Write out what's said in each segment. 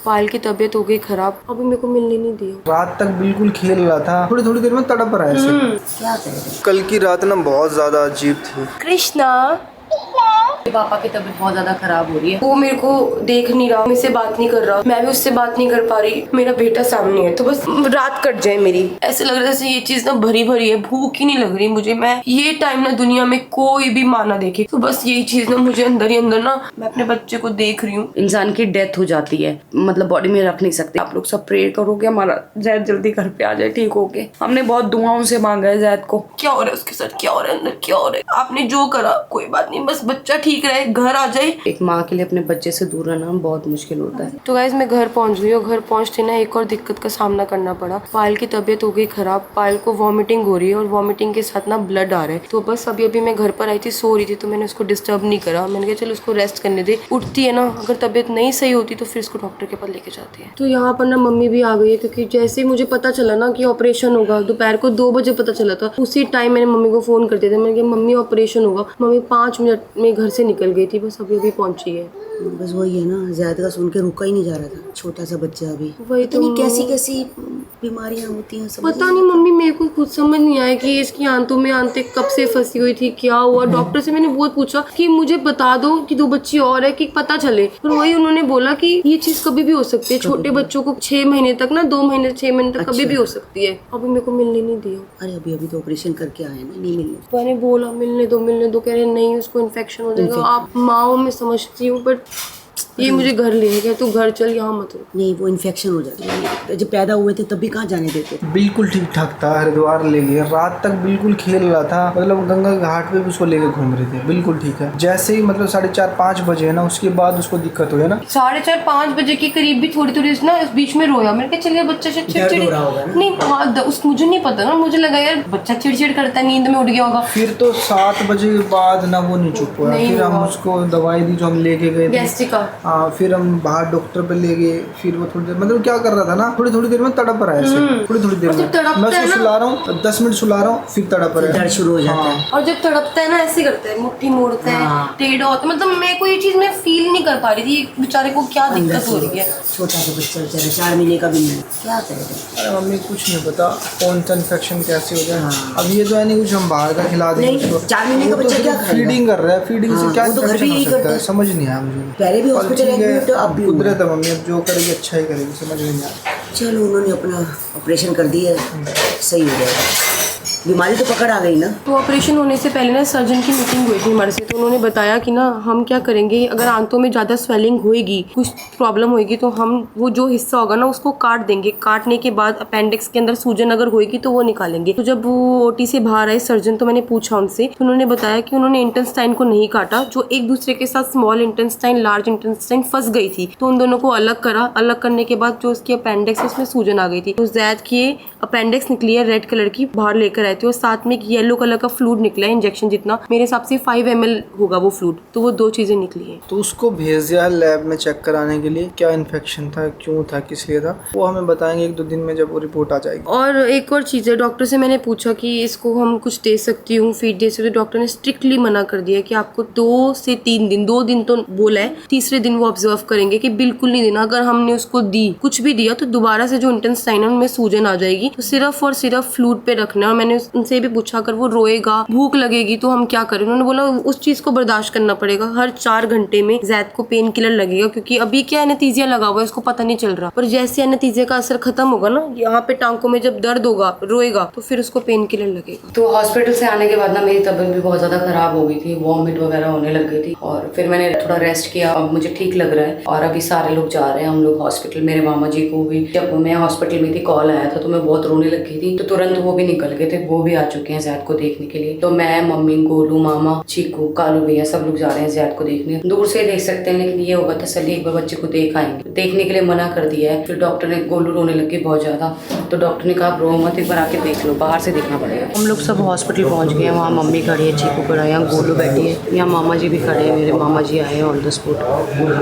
पायल की तबीयत हो गई खराब, अभी मेरे को मिलने नहीं दिया। रात तक बिल्कुल खेल रहा था, थोड़ी थोड़ी देर में तड़प रहा है ऐसे। क्या करें। कल की रात ना बहुत ज्यादा अजीब थी। कृष्णा, पापा की तबीयत बहुत ज्यादा खराब हो रही है। वो मेरे को देख नहीं रहा, मुझसे बात नहीं कर रहा, मैं भी उससे बात नहीं कर पा रही। मेरा बेटा सामने है तो बस रात कट जाए मेरी। ऐसे लग रहा है जैसे ये चीज ना भरी भरी है, भूख ही नहीं लग रही मुझे। मैं ये टाइम ना दुनिया में कोई भी माँ ना देखे, तो बस यही चीज ना मुझे अंदर ही अंदर ना, मैं अपने बच्चे को देख रही हूँ। इंसान की डेथ हो जाती है, मतलब बॉडी में रख नहीं सकते। आप लोग सब प्रे करो कि हमारा जैद जल्दी घर पे आ जाए ठीक होके। हमने बहुत दुआओं से मांगा है जैद को। क्या हो रहा है उसके साथ, क्या हो रहा है अंदर, क्या हो रहा है? आपने जो करा कोई बात नहीं, बस बच्चा ठीक रहे, घर आ जाए। एक माँ के लिए अपने बच्चे से दूर रहना बहुत मुश्किल होता है। तो गाइज मैं घर पहुंच गई और घर पहुंचते ना एक और दिक्कत का सामना करना पड़ा। पायल की तबीयत हो गई खराब, पायल को वॉमिटिंग हो रही है और वॉमिटिंग के साथ ना ब्लड आ रहा है। तो बस अभी अभी मैं घर पर आई थी, सो रही थी, तो मैंने उसको डिस्टर्ब नहीं करा। मैंने कहा चल उसको रेस्ट करने दे, उठती है ना, अगर तबीयत नहीं सही होती तो फिर उसको डॉक्टर के पास लेके जाती है। तो यहाँ पर ना मम्मी भी आ गई है, क्योंकि जैसे ही मुझे पता चला ना कि ऑपरेशन होगा, दोपहर को 2 बजे पता चला था, उसी टाइम मैंने मम्मी को फोन कर दिया था। मैंने कहा मम्मी ऑपरेशन होगा। मम्मी 5 मिनट में घर से निकल गई थी, बस अभी अभी पहुंची है। बस वही है ना, ज्यादा सुन के रुका ही नहीं जा रहा था। छोटा सा बच्चा अभी, वही तो इतनी कैसी कैसी बीमारियां होती हैं समझ पता नहीं मम्मी, मेरे को खुद समझ नहीं आया कि इसकी आंतों में आंतें कब से फंसी हुई थी, क्या हुआ। डॉक्टर से मैंने बहुत पूछा कि मुझे बता दो कि 2 बच्ची और है, कि पता चले। पर वही उन्होंने बोला कि ये चीज कभी भी हो सकती है, छोटे बच्चों को 6 महीने तक ना, 2 महीने 6 महीने तक कभी भी हो सकती है। अभी मेरे को मिलने नहीं दिया। अरे अभी अभी तो ऑपरेशन करके आए ना, नहीं मिलने। मैंने बोला मिलने दो, कह रहे नहीं उसको इन्फेक्शन हो जाएगा। आप माओ में समझती हूँ, बट ये मुझे घर ले गया, तू घर चल, यहाँ मत रुक। नहीं वो इन्फेक्शन हो जाती है, जब पैदा हुए थे तभी कहाँ जाने देते। बिल्कुल ठीक ठाक था, हरिद्वार ले गए, रात तक बिल्कुल खेल रहा था, मतलब गंगा घाट पे भी उसको लेके घूम रहे थे, बिल्कुल ठीक है। जैसे ही मतलब 4:30-5 बजे है ना, उसके बाद उसको दिक्कत हुई है ना। 4:30-5 बजे के करीब भी थोड़ी थोड़ी ना इस बीच में रोया। मैंने कहा चलिए बच्चा से चिड़चिड़ नहीं, हाँ मुझे नहीं पता ना, मुझे लगा यार बच्चा चिड़चिड़ करता है, नींद में उठ गया होगा। फिर तो 7 बजे के बाद ना वो नहीं चुप हुआ। फिर हम उसको दवाई दी जो हम लेके गए थे, गैस्ट्रिक का। हाँ, फिर हम बाहर डॉक्टर पे ले गए। फिर वो थोड़ी देर मतलब क्या कर रहा था ना, थोड़ी थोड़ी देर में तड़प रहा है ऐसे, थोड़ी थोड़ी देर में मैं उसको सुला रहा हूँ, 10 मिनट सुला रहा हूँ, फिर तड़प रहा है, दर्द शुरू हो जाता है। और जब तड़पता है ना ऐसे करता है, मुट्ठी मोड़ता है, टेढ़ा होता है। मतलब मैं को ये चीज मैं फील नहीं कर पा रही थी बेचारे को क्या दिक्कत हो रही है। छोटा सा बच्चा बेचारा 4 महीने का भी नहीं, क्या करेगा। अरे मम्मी कुछ नहीं पता कौन सा इन्फेक्शन कैसे हो जाए। अब ये तो है नहीं कुछ हम बाहर का खिला देंगे उसको। 4 महीने का बच्चा क्या खाएगा? फीडिंग कर रहा है, फीडिंग से क्या वो तो घर इन्फेक्शन भी हो यही सकता करते है, हैं। समझ नहीं आया मुझे। पहले भी हॉस्पिटल एडमिट, अब भी कुदरत है मम्मी, अब जो करेगी अच्छा ही करेगी, समझ में नहीं आया। चलो उन्होंने अपना ऑपरेशन कर दिया, सही हो जाएगा। बीमारी तो पकड़ आ गई ना। तो ऑपरेशन होने से पहले ना सर्जन की मीटिंग हुई थी हमारे से, तो उन्होंने बताया कि ना हम क्या करेंगे, अगर आंतों में ज़्यादा स्वेलिंग होएगी, कुछ प्रॉब्लम होएगी, तो हम वो जो हिस्सा होगा ना उसको काट देंगे। काटने के बाद अपेंडिक्स के अंदर सूजन अगर होएगी तो वो निकालेंगे। तो जब वो ओटी से बाहर आए सर्जन, तो मैंने पूछा उनसे, तो उन्होंने बताया कि उन्होंने इंटेस्टाइन को नहीं काटा, जो एक दूसरे के साथ स्मॉल इंटेस्टाइन लार्ज इंटेस्टाइन फंस गई थी, तो उन दोनों को अलग करा। अलग करने के बाद जो उसकी अपेंडिक्स है उसमें सूजन आ गई थी, तो जैद की अपेंडिक्स निकली है रेड कलर की, बाहर लेकर आए थे, और साथ में येलो कलर का फ्लूइड निकला है इंजेक्शन जितना, मेरे हिसाब से 5 ml होगा वो फ्लूइड। तो वो 2 चीजें निकली है। तो उसको भेज दिया है लैब में चेक कराने के लिए, क्या इन्फेक्शन था, क्यों था, किस लिए था, वो हमें बताएंगे 1-2 दिन में जब वो रिपोर्ट आ जाएगी। और एक और चीज़ है, डॉक्टर से मैंने पूछा कि इसको हम कुछ दे सकती हूँ, फीड दे सकती हूँ। डॉक्टर ने स्ट्रिक्टली मना कर दिया कि आपको 2 से 3 दिन, 2 दिन तो बोला है, तीसरे दिन वो ऑब्जर्व करेंगे कि बिल्कुल नहीं देना। अगर हमने उसको दी, कुछ भी दिया, तो दोबारा से जो इंटेस्टाइन है उनमें सूजन आ जाएगी, तो सिर्फ और सिर्फ फ्लूइड पे रखना है। और मैंने उनसे भी पूछा अगर वो रोएगा, भूख लगेगी तो हम क्या करें। उन्होंने बोला उस चीज को बर्दाश्त करना पड़ेगा, हर 4 घंटे में जैद को पेन किलर लगेगा, क्योंकि अभी क्या एनेस्थीसिया लगा हुआ है, उसको पता नहीं चल रहा, पर जैसे एनेस्थीसिया का असर खत्म होगा ना, यहाँ पे टांकों में जब दर्द होगा, रोएगा, तो फिर उसको पेन किलर लगेगा। तो हॉस्पिटल से आने के बाद ना मेरी तबीयत भी बहुत ज्यादा खराब हो गई थी, वॉमिट वगैरह होने लग गई थी, और फिर मैंने थोड़ा रेस्ट किया, अब मुझे ठीक लग रहा है। और अभी सारे लोग जा रहे हैं हम लोग हॉस्पिटल। मेरे मामा जी को भी जब मैं हॉस्पिटल में थी कॉल आया था, तो मैं बहुत रोने लग गई थी, तो तुरंत वो भी निकल गए थे, वो भी आ चुके हैं जैद को देखने के लिए। तो मैं, मम्मी, गोलू मामा, चीकू, कालू भैया सब लोग जा रहे हैं जैद को देखने। दूर से देख सकते हैं, लेकिन ये होगा तसल्ली एक बार बच्चे को देख आएंगे। देखने के लिए मना कर दिया है। फिर डॉक्टर ने, गोलू रोने लगे बहुत ज्यादा, तो डॉक्टर ने कहा रो मत, एक बार आके देख लो, बाहर से देखना पड़ेगा। हम लोग सब हॉस्पिटल पहुंच गए हैं। वहाँ मम्मी खड़ी है, चीकू खड़ा है, यहाँ गोलू बैठी है, यहाँ मामा जी भी खड़े हैं। मेरे मामा जी आए हैं ऑन द स्पॉट,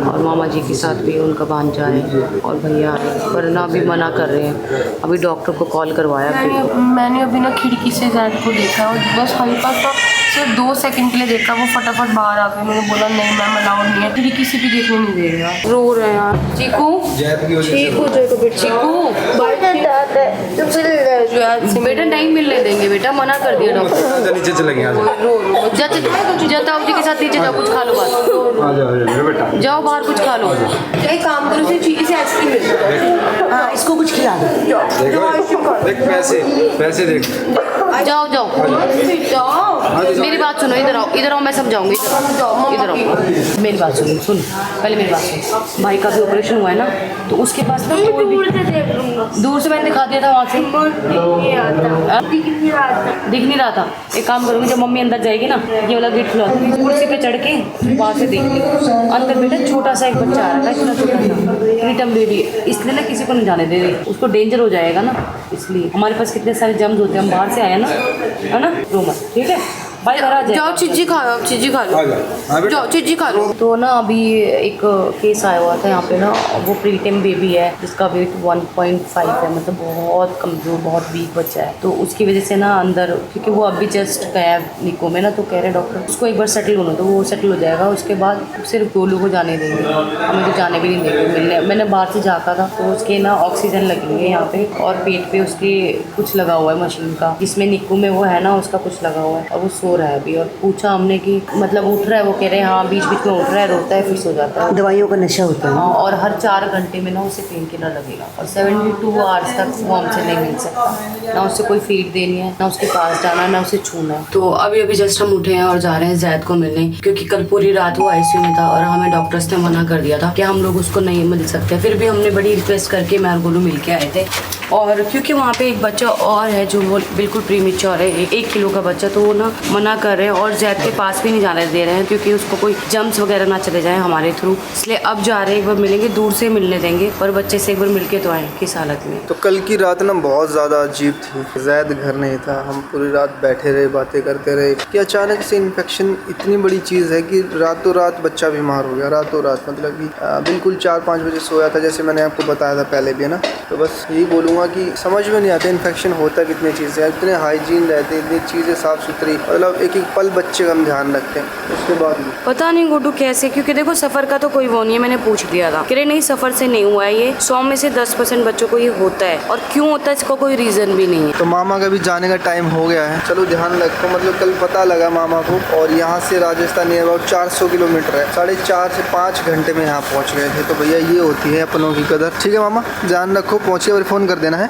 और मामा जी के साथ भी उनका भांजा है और भैया है, वरना अभी मना कर रहे हैं। अभी डॉक्टर को कॉल करवाया। मैंने अभी ना खिड़की से जैद को देखा और बस हल्का सा सिर्फ 2 सेकंड के लिए देखा, वो फटाफट बाहर आ गए। मैंने बोला नहीं मैम अलाउड नहीं है, फिर किसी भी देखने नहीं दे रहा। रो रहे हैं यार। चीकू चीकू बेटा नहीं मिलने देंगे बेटा, मना कर दिया डॉक्टर। नीचे चले गए जताओ जी के साथ नीचे जाओ, कुछ खा लो बात, जाओ बाहर कुछ खा लो। एक काम करो, इसे आइसक्रीम दे दो। हाँ इसको कुछ खिला दो। देख पैसे देख। जाओ जाओ मेरी बात सुनो, इधर आओ मैं समझाऊंगी। इधर आओ मेरी बात सुन पहले मेरी बात सुन। भाई का भी ऑपरेशन हुआ है ना, तो उसके पास ना कोई भी दूर से मैंने दिखा दिया था, वहाँ से दिख नहीं रहा था। एक काम करूँगी, जब मम्मी अंदर जाएगी ना, ये वाला गेट खुला दूँगी, कुर्सी पे चढ़ के वहाँ से देख ली। अंदर बेटा छोटा सा एक बच्चा आ रहा था, इतना छोटा सा प्रीतम बेबी, इसलिए ना किसी को नहीं जाने दे रही, उसको डेंजर हो जाएगा ना, इसलिए। हमारे पास कितने सारे जम्स होते हैं, हम बाहर से आए ना, है ना, रो मत, ठीक है भाई। घर आ जाए, जाओ चिज्जी खा लो, चिज्जी खा लो, जाओ चिज्जी खा लो। तो ना अभी एक केस आया हुआ था यहाँ पे ना, वो प्रीटम बेबी है जिसका वेट 1.5 है, मतलब बहुत कमज़ोर, बहुत वीक बच्चा है। तो उसकी वजह से ना अंदर, क्योंकि वो अभी जस्ट गया है निको में ना, तो कह रहे डॉक्टर उसको एक बार सेटल होना, तो वो सेटल हो जाएगा, उसके बाद सिर्फ गोलू को जाने देंगे, हमें तो जाने भी नहीं देंगे मिलने। मैंने बाहर से झाँका था, तो उसके ना ऑक्सीजन लगेंगे यहाँ पे, और पेट पे उसके कुछ लगा हुआ है मशीन का, जिसमें निको में वो है ना, उसका कुछ लगा हुआ है, और वो सो रहा है अभी। और पूछा हमने कि मतलब उठ रहा है, वो कह रहे हैं हाँ बीच बीच में उठ रहा है, रोता है, फिर सो जाता है। दवाइयों का नशा होता है। हाँ, और हर 4 घंटे में ना उसे पेन किलर लगेगा, और 72 आवर्स तक वो हमसे नहीं मिल सकता, ना उससे कोई फीड देनी है, ना उसके पास जाना है, ना उसे छूना है। तो अभी जस्ट हम उठे हैं और जा रहे हैं जैद को मिलने, क्योंकि कल पूरी रात वो आईसीयू में था और हमें डॉक्टर्स ने मना कर दिया था कि हम लोग उसको नहीं मिल सकते। फिर भी हमने बड़ी रिक्वेस्ट करके मैं और गोलू मिल के आए थे, और क्योंकि वहाँ पे एक बच्चा और है जो वो बिल्कुल प्रीमेच्योर है, 1 किलो का बच्चा, तो वो ना मना कर रहे हैं और जैद के पास भी नहीं जाने दे रहे हैं, क्योंकि उसको कोई जम्स वगैरह ना चले जाए हमारे थ्रू। इसलिए अब जा रहे हैं, एक बार मिलेंगे, दूर से मिलने देंगे, पर बच्चे से एक बार मिल के तो आए किस हालत में। तो कल की रात ना बहुत ज़्यादा अजीब थी। जैद घर नहीं था, हम पूरी रात बैठे रहे, बातें करते रहे कि अचानक से इन्फेक्शन इतनी बड़ी चीज़ है कि रातों रात बच्चा बीमार हो गया, रातों रात, मतलब कि बिल्कुल 4-5 बजे सोया था, जैसे मैंने आपको बताया था पहले भी, है ना। तो बस यही बोलूँगा कि समझ में नहीं आता इन्फेक्शन होता कितनी चीज़ है, इतने हाइजीन रहते हैं, इतनी चीज़ें साफ़ सुथरी, मतलब एक पल बच्चे का हम ध्यान रखते हैं। उसके बाद पता नहीं गुड्डू कैसे, क्योंकि देखो सफ़र का तो कोई वो नहीं है, मैंने पूछ दिया था, कह नहीं सफ़र से नहीं हुआ है, ये 100 में से 10% बच्चों को ये होता है, और क्यों होता है इसका कोई रीज़न भी नहीं है। तो मामा का भी जाने का टाइम हो गया है, चलो ध्यान रखो। मतलब कल पता लगा मामा को, और यहाँ से राजस्थान नियर अबाउट 400 किलोमीटर है, 4.5 से 5 घंटे में यहाँ पहुँच गए थे। तो भैया ये होती है अपनों की कदर। ठीक है मामा, ध्यान रखो, पहुँचे और फ़ोन कर देना है।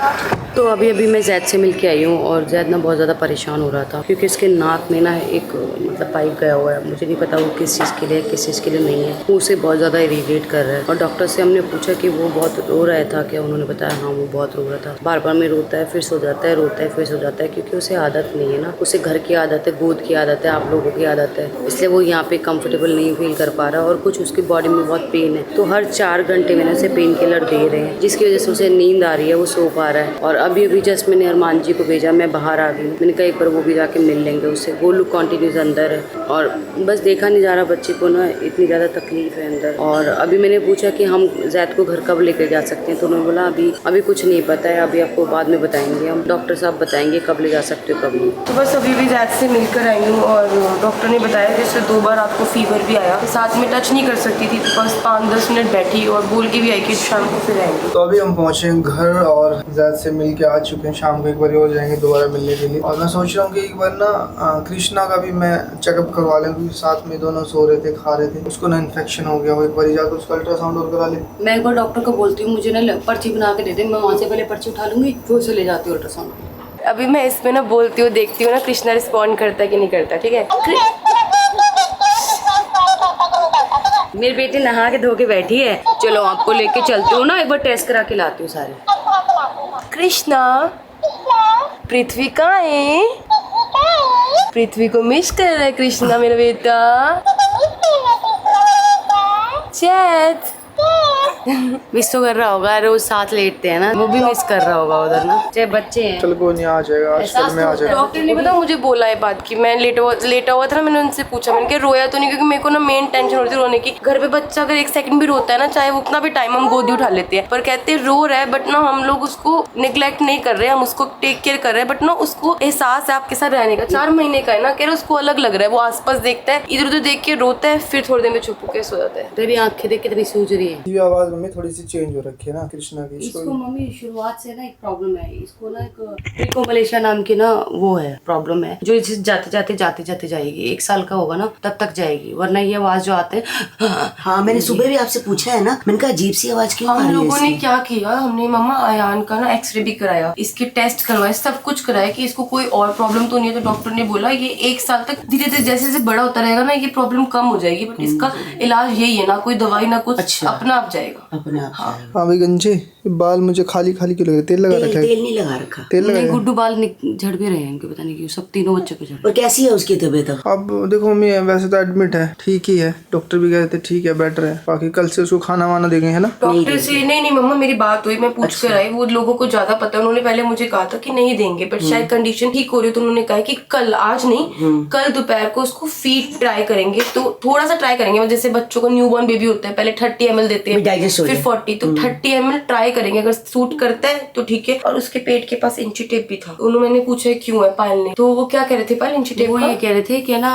तो अभी मैं जैद से मिल के आई हूँ, और जैद ना बहुत ज़्यादा परेशान हो रहा था, क्योंकि इसके नाक में ना एक मतलब पाइप गया हुआ है, मुझे नहीं पता वो किस चीज़ के लिए किस चीज़ के लिए नहीं है, वो उसे बहुत ज़्यादा इरिटेट कर रहा है। और डॉक्टर से हमने पूछा कि वो बहुत रो रहा था क्या, उन्होंने बताया हाँ वो बहुत रो रहा था, बार बार में रोता है फिर सो जाता है, रोता है फिर सो जाता है, क्योंकि उसे आदत नहीं है ना, उसे घर की आदत है, गोद की आदत है, आप लोगों की आदत है, इसलिए वो यहाँ पे कंफर्टेबल नहीं फील कर पा रहा, और कुछ उसकी बॉडी में बहुत पेन है। तो हर 4 घंटे में उसे पेन किलर दे रहे हैं, जिसकी वजह से उसे नींद आ रही है, वो सो पा रहा है। और अभी जस्ट मैंने अरमान जी को भेजा, मैं बाहर आ गई, मैंने कहा एक बार वो भी जाके मिल लेंगे उससे। गोलू कंटिन्यूस अंदर है, और बस देखा नहीं जा रहा बच्चे को ना, इतनी ज़्यादा तकलीफ है अंदर। और अभी मैंने पूछा कि हम जैद को घर कब लेकर जा सकते हैं, तो उन्होंने बोला अभी कुछ नहीं पता है, अभी आपको बाद में बताएंगे, हम डॉक्टर साहब बताएंगे कब ले जा सकते हो कब नहीं। तो बस अभी भी जैद से मिलकर आई हूँ, और डॉक्टर ने बताया कि इससे 2 बार आपको फीवर भी आया, साथ में टच नहीं कर सकती थी, तो बस 5-10 मिनट बैठी और बोल के भी आई कि शाम को फिर आएंगे। तो अभी हम पहुँचे घर, और जैद से मिल के आ चुके हैं, शाम को एक बार और जाएंगे दोबारा मिलने के लिए। और मैं सोच रहा हूँ कि एक बार ना कृष्णा का भी मैं चेकअप करवा लें, क्योंकि साथ में दोनों सो रहे थे, खा रहे थे, उसको ना इन्फेक्शन हो गया हो, एक बार जाकर उसका अल्ट्रासाउंड और करा ले। मैं एक बार डॉक्टर को बोलती हूँ मुझे ना पर्ची बना के दे दे, मैं वहाँ से पहले पर्ची उठा लूँगी, फिर उसे ले जाती हूँ अल्ट्रासाउंड। अभी मैं इसमें ना बोलती हूँ, देखती हूँ ना कृष्णा रिस्पॉन्ड करता है कि नहीं करता, ठीक है। मेरी बेटी नहा के धो के बैठी है, चलो आपको लेके चलती हूँ ना, एक बार टेस्ट करा के लाती हूँ सारे। कृष्णा, पृथ्वी कहाँ है? पृथ्वी को मिस कर रहा है कृष्णा मेरा बेटा। जैद, मिस तो कर रहा होगा, रोज साथ लेटते हैं ना, वो भी मिस कर रहा होगा उधर ना, चाहे बच्चे हैं। चल कोई नहीं, आ जाएगा आजकल में, आ जाएगा। डॉक्टर ने पता मुझे बोला है बात की, मैं लेटा हुआ था ना, मैंने उनसे पूछा, मैंने कहा रोया तो नहीं, क्योंकि मेरे को ना मेन टेंशन होती है रोने की। घर पे बच्चा अगर 1 सेकंड भी रोता है ना, चाहे वो उतना भी टाइम हम गोदी उठा लेते हैं, पर कहते हैं रो रहा है, बट ना हम लोग उसको निगलेक्ट नहीं कर रहे हैं, हम उसको टेक केयर कर रहे हैं, बट ना उसको एहसास है आपके साथ रहने का। 4 महीने का है ना, कह रहे उसको अलग लग रहा है, वो आसपास देखता है, इधर उधर देख के रोता है, फिर थोड़ी देर में चुप होकर सो जाता है। तेरी आंखें देख के तभी सूझ रही है। ये आवाज मम्मी थोड़ी सी चेंज हो रखी है ना कृष्णा की। इसको मम्मी शुरुआत से ना एक प्रॉब्लम है, इसको ना एक प्रीकोमलेशिया नाम की ना वो है प्रॉब्लम है, जो इसे जाते जाते जाएगी। 1 साल का होगा ना तब तक जाएगी, वरना ये आवाज जो आते हैं। हाँ, मैंने सुबह भी आपसे पूछा है ना, मैंने कहा अजीब सी आवाज क्यों आ रही हम है लोगों ने इसकी? क्या किया, हमने मम्मा अयान का ना एक्सरे भी कराया, इसके टेस्ट करवाए, सब कुछ कराया कि इसको कोई और प्रॉब्लम तो नहीं है। तो डॉक्टर ने बोला ये 1 साल तक धीरे धीरे जैसे जैसे बड़ा होता रहेगा ना, ये प्रॉब्लम कम हो जाएगी, बट इसका इलाज यही है, ना कोई दवाई ना कुछ, अच्छा। अपना आप जाएगा। अपने आप हाँ भाई गंजे, बाल मुझे खाली खाली क्यों लग रहे? तेल लगा रखा है? तेल नहीं लगा रखा। तेल लगा नहीं, है? गुड्डू बाल झड़ भी रहे हैं इनके, पता नहीं क्यों, सब तीनों बच्चों के झड़। और कैसी है उसकी तबीयत अब? अब देखो मम्मी, वैसे तो एडमिट है, ठीक ही है, डॉक्टर भी कहते ठीक है, बेटर है। बाकी कल से उसको खाना वाना देंगे, है ना? डॉक्टर से नहीं मम्मा, मेरी बात हुई, मैं पूछ कर आई, वो लोगों को ज्यादा पता है, उन्होंने पहले मुझे कहा था कि नहीं देंगे, बट शायद कंडीशन ठीक हो रही है, तो उन्होंने कहा कि कल, आज नहीं, कल दोपहर को उसको फीड ट्राई करेंगे। तो थोड़ा सा ट्राई करेंगे, जैसे बच्चों को न्यूबॉर्न बेबी होता है, पहले 30 ml देते हैं, डाइजेस्ट हो फिर जाए। 40, तो 30 ml ट्राई करेंगे, अगर सूट करता है तो ठीक है। और उसके पेट के पास इंची टेप भी था, उन्होंने मैंने पूछा क्यों है पायल ने, तो वो क्या कह रहे थे पायल, इंची टेप वो ये कह रहे थे कि ना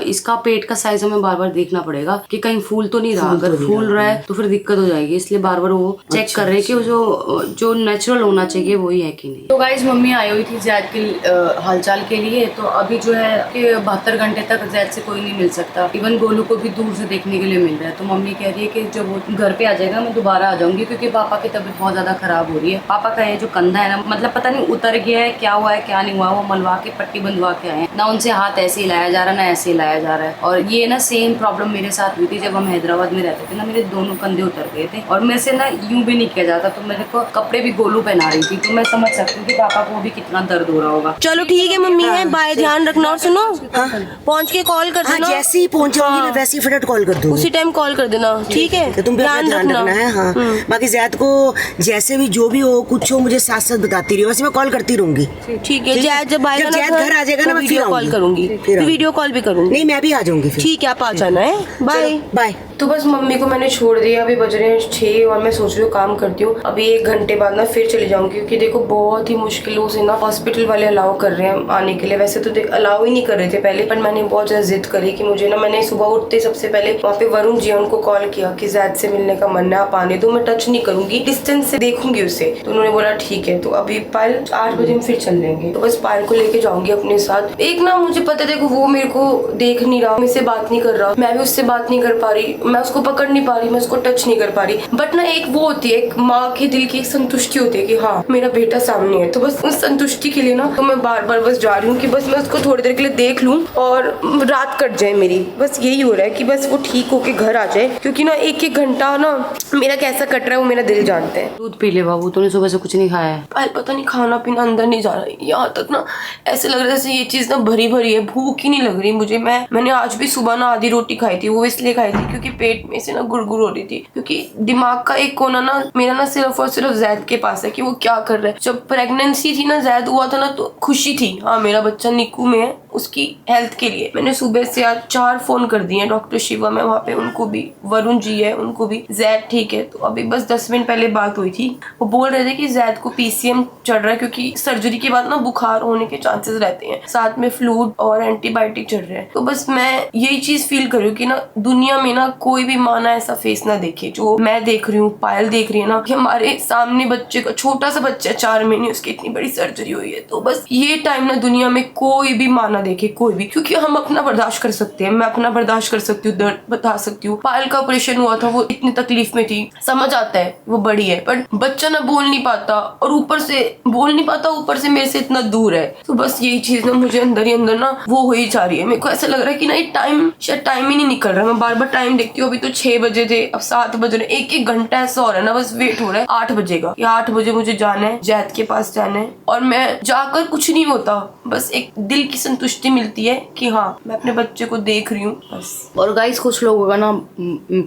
इसका पेट का साइज हमें बार बार देखना पड़ेगा कि कहीं फूल तो नहीं रहा, अगर फूल रहा है तो फिर दिक्कत हो जाएगी, इसलिए बार बार वो चेक कर रहे हैं कि जो नेचुरल होना चाहिए वही है कि नहीं। तो गाइस मम्मी आई हुई थी जैद के हालचाल के लिए, तो अभी जो है कि 72 घंटे तक जैद से कोई नहीं मिल सकता, इवन गोलू को भी दूर से देखने के लिए मिल रहा है। तो मम्मी कह रही है कि जब वो घर पे आ जाएगा मैं दोबारा आ जाऊंगी, क्योंकि पापा की तबीयत बहुत ज्यादा खराब हो रही है। पापा का ये जो कंधा है ना, मतलब पता नहीं उतर गया है, क्या हुआ है क्या नहीं हुआ, वो मलवा के पट्टी बंधवा के आए हैं ना, उनसे हाथ ऐसे हिलाया जा रहा है ना ऐसे हिलाया जा रहा है। और ये ना सेम प्रॉब्लम मेरे साथ हुई थी जब हम हैदराबाद में रहते थे ना, मेरे दोनों कंधे उतर गए थे और मेरे से ना यूं भी नहीं किया जाता, तो मेरे को कपड़े भी गोलू पहना रही थी, तो मैं समझ सकती हूँ कि पापा को भी कितना दर्द हो रहा होगा। चलो ठीक है मम्मी, है बाय, ध्यान रखना, और सुनो पहुँच के कॉल कर हाँ, देना, जैसे ही पहुंच जाऊंगी मैं वैसे ही फटाफट कॉल कर दूंगी। उसी टाइम कॉल कर देना, ठीक है? तो तुम भी अपना ध्यान रखना है। हाँ, बाकी जैद को जैसे भी जो भी हो कुछ हो मुझे साथ साथ बताती रही, वैसे मैं कॉल करती रहूंगी। ठीक है, जैद जब आएगा ना जैद घर आ जाएगा ना, मैं फिर वीडियो कॉल आऊंगी। करूंगी, फिर वीडियो कॉल भी करूंगी। नहीं, मैं भी आ जाऊंगी फिर। ठीक है, आप आ जाना है, बाय बाय। तो बस मम्मी को मैंने छोड़ दिया, अभी बज रहे हैं 6 और मैं सोच रही हूँ काम करती हूँ, अभी 1 घंटे बाद ना फिर चली जाऊंगी, क्योंकि देखो बहुत ही मुश्किलों से ना हॉस्पिटल वाले अलाउ कर रहे हैं आने के लिए। वैसे तो अलाउ ही नहीं कर रहे थे पहले, पर मैंने बहुत ज्यादा जिद करी कि मुझे ना, मैंने सुबह उठते सबसे पहले वहाँ पे वरुण जी उनको कॉल किया कि जैद से मिलने का मन है, आप आने दो, मैं टच नहीं करूंगी, डिस्टेंस से देखूंगी उसे। तो उन्होंने बोला ठीक है, तो अभी पायल 8 बजे हम फिर चल लेंगे, तो बस पायल को लेके जाऊंगी अपने साथ। एक ना मुझे पता है, देखो वो मेरे को देख नहीं रहा, मुझसे बात नहीं कर रहा, मैं भी उससे बात नहीं कर पा रही, मैं उसको पकड़ नहीं पा रही, मैं उसको टच नहीं कर पा रही, बट ना एक वो होती है, एक माँ के दिल की एक संतुष्टि होती है कि हाँ मेरा बेटा सामने है। तो बस उस संतुष्टि के लिए ना तो मैं बार बार बस जा रही हूँ कि बस मैं उसको थोड़ी देर के लिए देख लूँ और रात कट जाए मेरी, बस यही हो रहा है कि बस वो ठीक होके घर आ जाए, क्योंकि ना 1-1 घंटा ना मेरा कैसा कट रहा है वो मेरा दिल जानता है। दूध पी ले बाबू, तूने सुबह से कुछ नहीं खाया है। पायल पता नहीं खाना पीना अंदर नहीं जा रहा है, यहाँ तक ना ऐसे लग रहा है जैसे ये चीज ना भरी भरी है, भूख ही नहीं लग रही मुझे। मैंने आज भी सुबह ना आधी रोटी खाई थी, वो इसलिए खाई थी क्योंकि पेट में से ना गुड़गुड़ हो रही थी, क्योंकि दिमाग का एक कोना ना मेरा ना सिर्फ और सिर्फ जैद के पास है कि वो क्या कर रहा है। जब प्रेगनेंसी थी ना, जैद हुआ था ना, तो खुशी थी, हाँ मेरा बच्चा निकू में है, उसकी हेल्थ के लिए मैंने सुबह से आज 4 फोन कर दिए, डॉक्टर शिवा में वहाँ पे, उनको भी, वरुण जी है उनको भी, जैद ठीक है। तो अभी बस 10 मिनट पहले बात हुई थी, वो बोल रहे थे कि जैद को PCM चढ़ रहा है, क्योंकि सर्जरी के बाद ना बुखार होने के चांसेस रहते हैं, साथ में फ्लूइड और एंटीबायोटिक चढ़ रहे हैं। तो बस मैं यही चीज फील कर रही हूँ कि ना दुनिया में ना कोई भी माँ ना ऐसा फेस ना देखे जो मैं देख रही हूँ, पायल देख रही है ना, कि हमारे सामने बच्चे का, छोटा सा बच्चा 4 महीने, उसकी इतनी बड़ी सर्जरी हुई है। तो बस ये टाइम ना दुनिया में कोई भी माँ ना देखे, कोई भी, क्योंकि हम अपना बर्दाश्त कर सकते हैं, मैं अपना बर्दाश्त कर सकती हूँ, दर्द बता सकती हूँ। पायल का ऑपरेशन हुआ था, वो इतनी तकलीफ में थी, समझ आता है, वो बड़ी है, पर बच्चा ना बोल नहीं पाता, और ऊपर से बोल नहीं पाता, ऊपर से मेरे से इतना दूर है। तो बस यही चीज ना मुझे अंदर ही अंदर ना वो हो ही जा रही है। मेरे को ऐसा लग रहा है कि ना ये टाइम शायद टाइम ही नहीं निकल रहा। मैं बार बार टाइम देखती हूँ, अभी तो 6 बजे थे, अब 7 बज रहे, 1-1 घंटा ऐसा हो रहा है ना, बस वेट हो रहा है 8 बजे का, कि 8 बजे मुझे जाना है, जैद के पास जाना है, और मैं जाकर कुछ नहीं होता, बस एक दिल की संतुष्टि मिलती है कि हाँ मैं अपने बच्चे को देख रही हूँ बस। और गाइस कुछ लोगों का ना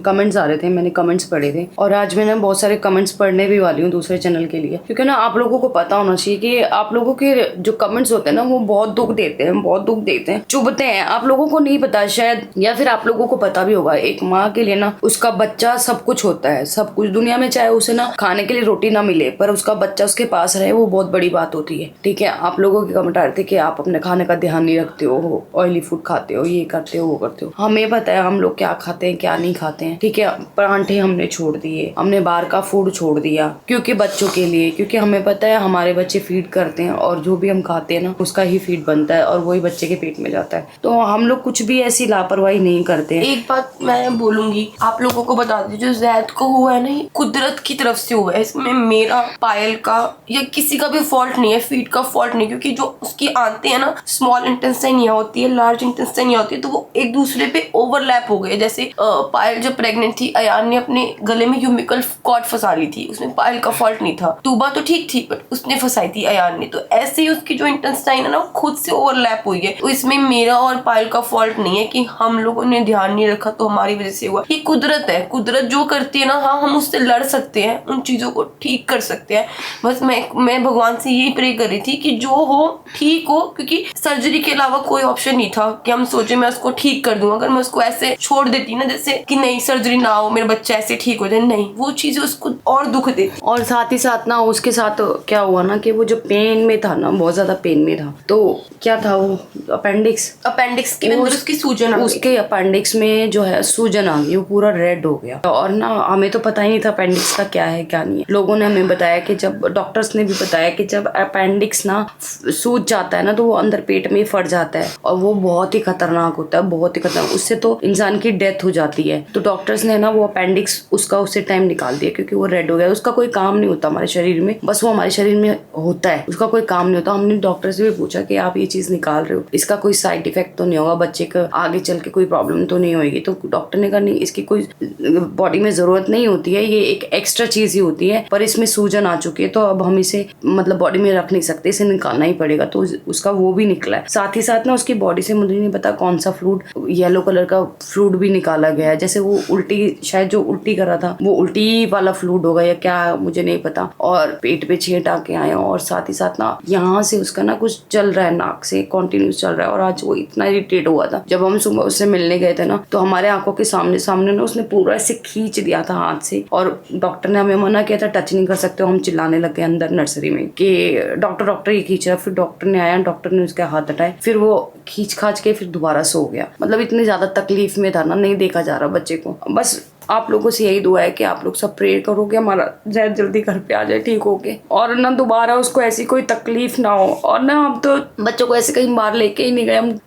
कमेंट्स आ रहे थे, मैंने कमेंट्स पढ़े थे लिए। और आज मैं ना बहुत सारे कमेंट्स पढ़ने भी वाली हूँ दूसरे चैनल के लिए, क्योंकि ना आप लोगों को पता होना चाहिए कि आप लोगों के जो कमेंट्स होते हैं ना वो बहुत दुख देते हैं, बहुत दुख देते हैं, चुभते हैं। आप लोगों को नहीं पता शायद, या फिर आप लोगों को पता भी होगा, एक माँ के लिए ना उसका बच्चा सब कुछ होता है, सब कुछ दुनिया में। चाहे उसे ना खाने के लिए रोटी ना मिले पर उसका बच्चा उसके पास रहे, वो बहुत बड़ी बात होती है। ठीक है, आप लोगों के कमेंट आ रहे थे कि आप अपने खाने का ध्यान नहीं रखते हो, ऑयली फूड खाते हो, ये करते हो, वो करते हो। हमें पता है हम लोग क्या खाते हैं क्या नहीं खाते हैं। ठीक है, परांठे हमने छोड़ दिए, हमने बाहर का फूड छोड़ दिया, क्योंकि बच्चों के लिए, क्योंकि हमें पता है हमारे बच्चे फीड करते हैं और जो भी हम खाते हैं ना उसका ही फीड बनता है और वही बच्चे के पेट में जाता है। तो हम लोग कुछ भी ऐसी लापरवाही नहीं करते हैं। एक बात मैं बोलूंगी, आप लोगों को बता दी, जो जैद को हुआ है ना ये कुदरत की तरफ से हुआ है। इसमें मेरा, पायल का या किसी का भी फॉल्ट नहीं है, फीड का फॉल्ट नहीं, क्योंकि जो उसकी आंतें हैं ना स्मॉल इंटेस्टाइन यहाँ होती है, लार्ज इंटेस्टाइन यहाँ होती है, तो वो एक दूसरे पे ओवरलैप हो गए। जैसे पायल जब प्रेग्नेंट थी, अयान ने अपने गले में यूमिकल कॉर्ड फंसा ली थी, उसमें पायल का फॉल्ट नहीं था। तूबा तो ठीक थी बट उसने फंसाई थी अयान ने। तो ऐसे ही उसकी जो इंटेस्टाइन है ना वो खुद से ओवरलैप हुई है। तो इसमें मेरा और पायल का फॉल्ट नहीं है कि हम लोगों ने ध्यान नहीं रखा तो हमारी वजह से हुआ। ये कुदरत है, कुदरत जो करती है ना, हाँ हम उससे लड़ सकते हैं, उन चीजों को ठीक कर सकते हैं। बस मैं भगवान से यही प्रे कर रही थी कि जो हो ठीक हो, क्योंकि सर्जरी के अलावा कोई ऑप्शन नहीं था कि हम सोचे मैं उसको ठीक कर दूं। अगर मैं उसको ऐसे छोड़ देती ना, जैसे कि नहीं सर्जरी ना हो, मेरा बच्चा ऐसे ठीक हो जाए, नहीं, वो चीजें उसको और दुख देती। और साथ ही साथ ना उसके साथ क्या हुआ ना कि वो जो पेन में था ना, बहुत ज्यादा पेन में था, तो क्या था वो अपेंडिक्स के अंदर उसकी सूजन आ गई। उसके अपेंडिक्स में जो है सूजन आ गई, वो पूरा रेड हो गया। और ना हमें तो पता ही नहीं था अपेंडिक्स का क्या है क्या नहीं है। लोगों ने हमें बताया कि जब डॉक्टर्स ने भी बताया कि जब अपेंडिक्स ना सूज जाता है ना तो वो अंदर पेट में फट जाता है और वो बहुत ही खतरनाक होता है, बहुत ही खतरनाक। उससे तो इंसान की डेथ हो जाती है। तो डॉक्टर्स ने ना वो अपेंडिक्स उसका उससे टाइम निकाल दिया, क्योंकि वो रेड हो गया। उसका कोई काम नहीं होता हमारे शरीर में, बस वो हमारे शरीर में होता है, उसका कोई काम नहीं होता। हमने डॉक्टर से भी पूछा कि आप ये चीज निकाल रहे हो, इसका कोई साइड इफेक्ट तो नहीं होगा, बच्चे का आगे चल के कोई प्रॉब्लम तो नहीं होगी। तो डॉक्टर ने कहा नहीं, इसकी कोई बॉडी में जरूरत नहीं होती है, ये एक एक्स्ट्रा चीज ही होती है, पर इसमें सूजन आ चुकी है तो अब हम इसे मतलब बॉडी में रख नहीं सकते, इसे निकालना ही पड़ेगा। तो उसका वो भी निकला है। साथ ही साथ ना उसकी बॉडी से मुझे नहीं पता कौन सा फ्लूइड, येलो कलर का फ्लूइड भी निकाला गया है। जैसे वो उल्टी, शायद जो उल्टी कर रहा था वो उल्टी वाला फ्लूइड होगा या क्या, मुझे नहीं पता। और पेट पे 6 टाँके आए। और साथ ही साथ ना यहाँ से उसका ना कुछ चल रहा है, नाक से कंटिन्यूस चल रहा है। और आज वो इतना इरिटेट हुआ था, जब हम सुबह उससे मिलने गए थे ना तो हमारे आंखों के सामने ना उसने पूरा ऐसे खींच दिया था हाथ से। और डॉक्टर ने हमें मना किया था, टच नहीं कर सकते हो। हम चिल्लाने लगे अंदर नर्सरी में कि डॉक्टर ये खींच रहा। फिर डॉक्टर ने आया, डॉक्टर ने उसके हाथ हटाए, फिर वो खींच खाच के फिर दोबारा सो गया। मतलब इतनी ज्यादा तकलीफ में था ना, नहीं देखा जा रहा बच्चे को। बस आप लोगों से यही दुआ है कि आप लोग सब प्रे करो कि हमारा जैद जल्दी घर पे आ जाए ठीक होके, और ना दोबारा उसको ऐसी कोई तकलीफ ना हो। और ना हम तो बच्चों को ऐसे कहीं बाहर लेके ही नहीं गए। हम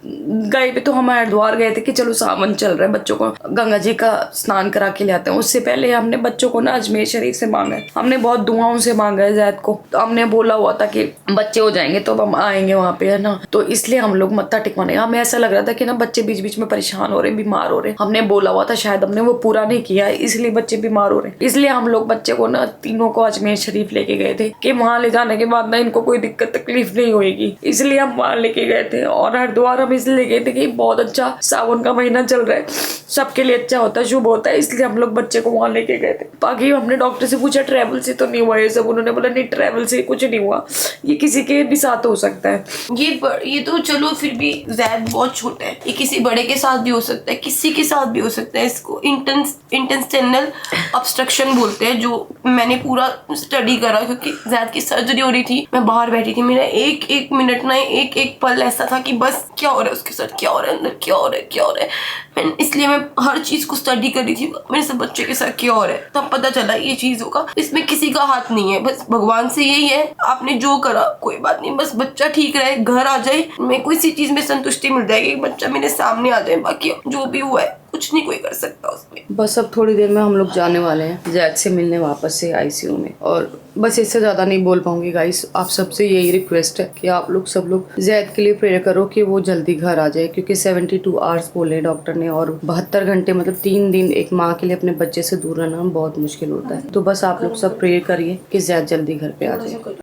गए भी तो हम हरिद्वार गए थे कि चलो सावन चल रहा है, बच्चों को गंगा जी का स्नान करा के ले आते हैं। उससे पहले हमने बच्चों को ना अजमेर शरीफ से मांगा है, हमने बहुत दुआओं से मांगा है जैद को। तो हमने बोला हुआ था कि बच्चे हो जाएंगे तो हम आएंगे वहाँ पे, है ना। तो इसलिए हम लोग मत्था टिकवाने, हमें ऐसा लग रहा था कि ना बच्चे बीच बीच में परेशान हो रहे, बीमार हो रहे। हमने बोला हुआ था, शायद हमने वो पूरा नहीं किया, इसलिए बच्चे बीमार हो रहे। इसलिए हम लोग बच्चे को ना तीनों को अजमेर शरीफ लेके गए थे कि वहां ले जाने के बाद ना इनको कोई दिक्कत तकलीफ नहीं होगी, इसलिए हम वहां लेके गए थे। और हरिद्वार हम इसलिए गए थे कि बहुत अच्छा सावन का महीना चल रहा है, सबके लिए अच्छा होता है, शुभ होता है, इसलिए हम लोग बच्चे को वहां लेके गए थे। बाकी हमने डॉक्टर से पूछा ट्रैवल से तो नहीं हुआ ये सब, उन्होंने बोला नहीं ट्रैवल से कुछ नहीं हुआ, ये किसी के भी साथ हो सकता है। ये तो चलो फिर भी जैद बहुत छोटा है, ये किसी बड़े के साथ भी हो सकता है, किसी के साथ भी हो सकता है। इसको इंटेस्टाइनल ऑब्स्ट्रक्शन बोलते हैं, जो मैंने पूरा स्टडी करा, क्योंकि जैद की सर्जरी हो रही थी, मैं बाहर बैठी थी। मेरा एक मिनट ना एक पल ऐसा था कि बस क्या हो रहा है उसके साथ, क्या हो रहा है अंदर, क्या हो रहा है। इसलिए मैं हर चीज को स्टडी कर रही थी, मेरे सब बच्चे के साथ क्या हो रहा है। तब पता चला ये चीज होगा, इसमें किसी का हाथ नहीं है, बस भगवान से यही है, आपने जो करा कोई बात नहीं, बस बच्चा ठीक रहे, घर आ जाए, मैं कोई सी चीज में संतुष्टि मिल जाएगी, बच्चा मेरे सामने आ जाए। बाकी जो भी हुआ है कुछ नहीं कोई कर सकता उसमें। बस अब थोड़ी देर में हम लोग जाने वाले हैं जैद से मिलने वापस से आईसीयू में, और बस इससे ज़्यादा नहीं बोल पाऊंगी गाइस। आप सबसे यही रिक्वेस्ट है कि आप लोग सब लोग जैद के लिए प्रेयर करो कि वो जल्दी घर आ जाए, क्योंकि 72 आवर्स बोले डॉक्टर ने, और 72 घंटे मतलब 3 दिन एक माँ के लिए अपने बच्चे से दूर रहना बहुत मुश्किल होता है। तो बस आप लोग सब प्रेयर करिए कि जैद जल्दी घर पे आ जाए।